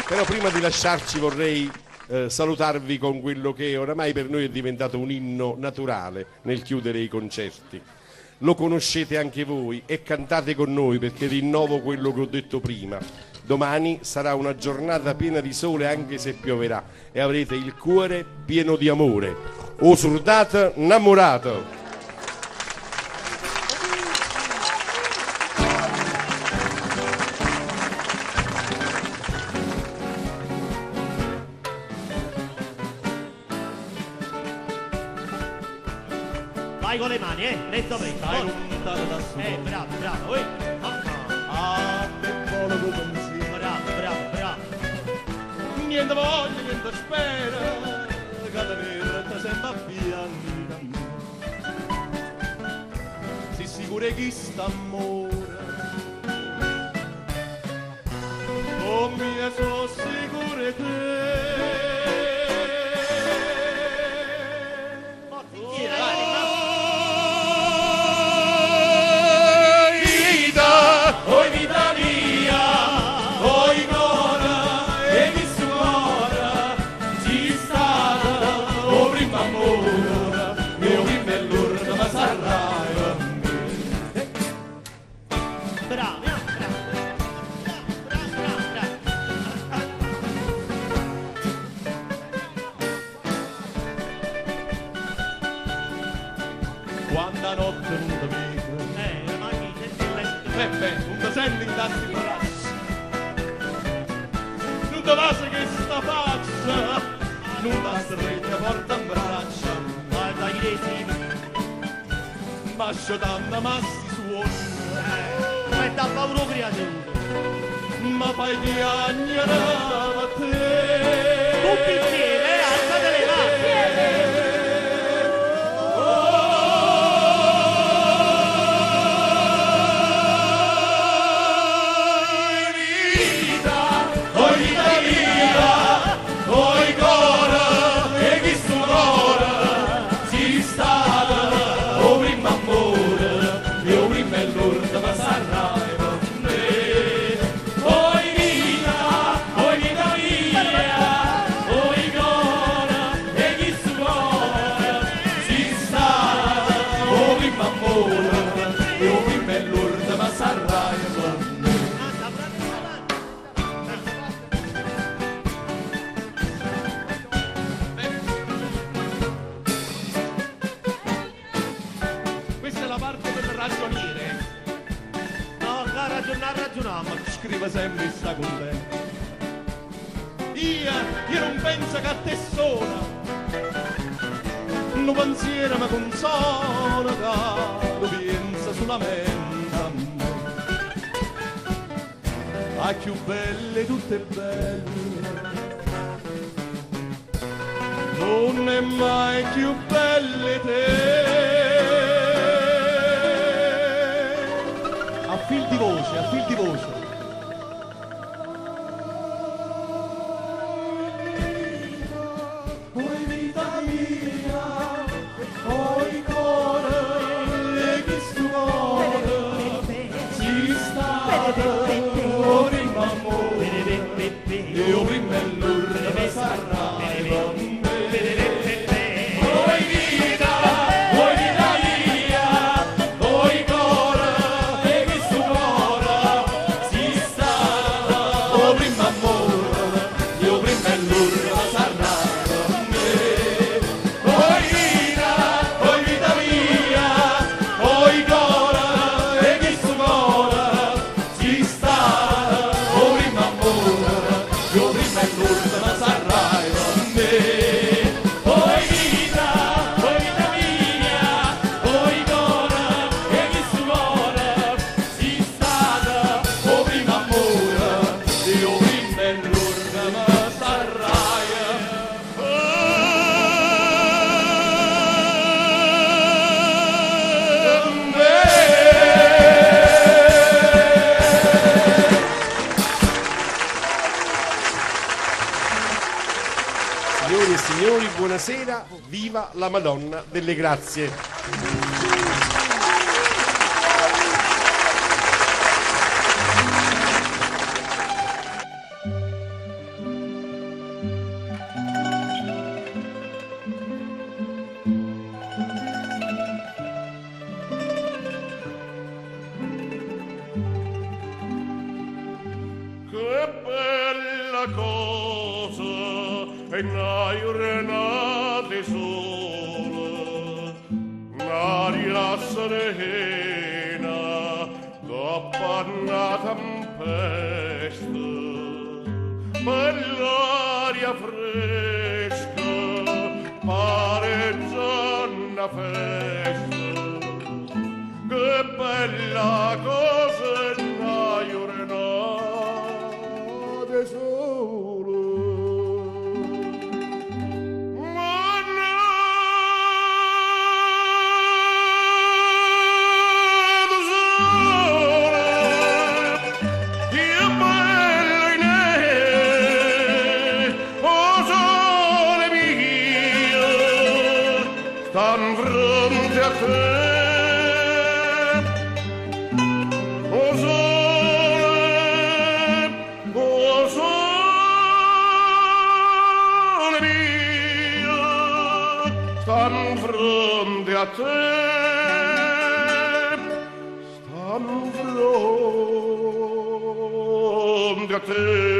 Però prima di lasciarci vorrei salutarvi con quello che oramai per noi è diventato un inno naturale nel chiudere i concerti. Lo conoscete anche voi e cantate con noi, perché rinnovo quello che ho detto prima. Domani sarà una giornata piena di sole anche se pioverà e avrete il cuore pieno di amore. O soldata innamorato. Vai con le mani, letto presto. Stai lontano da solo. Bravo, bravo, Ah, che volo come pensiero. bravo. Niente voglio, niente spera, che la vita sempre bianca. Si sicuro che sta amore, come sono sicuro te. Quanta notte non ti vedo, ma chi senti il letto? non ti senti in tanti bracci, non ti passa che sta faccia, non ti stringe porta in braccia, Guarda i resi. ma tanto ma si suona, Ma da paura creatura. ma fai piagnere a te. Tutti insieme, alzate le mani. Scrive sempre sta con te. Io non penso che a te sola, non pensiero mi consola, che lo pensa solamente a me. A più belle, tutte belle, non è mai più belle te. A fil di voce, a fil di voce. Io prima e l'urna sarà con me. Oi vita mia, oi cuore, e che su cuore si sta. O prima amore, io prima e l'urna sarà con me. Oi vita mia, oi cuore, e che su cuore si sta. O prima amore, io prima e l'ultima sarrai con me. Oi vita mia, oi cuore, e chi su cuore si stata. O prima amore, io prima e l'ultima sarrai con me. Signori e signori, buonasera, viva la Madonna delle Grazie. cosa e una giornata sola, un'aria serena dopo una tempesta, bell'aria fresca pareggia una festa, che bella cosa è una giornata sola. Stan fronte a te, o sole mio, stan fronte a te, stan fronte a te.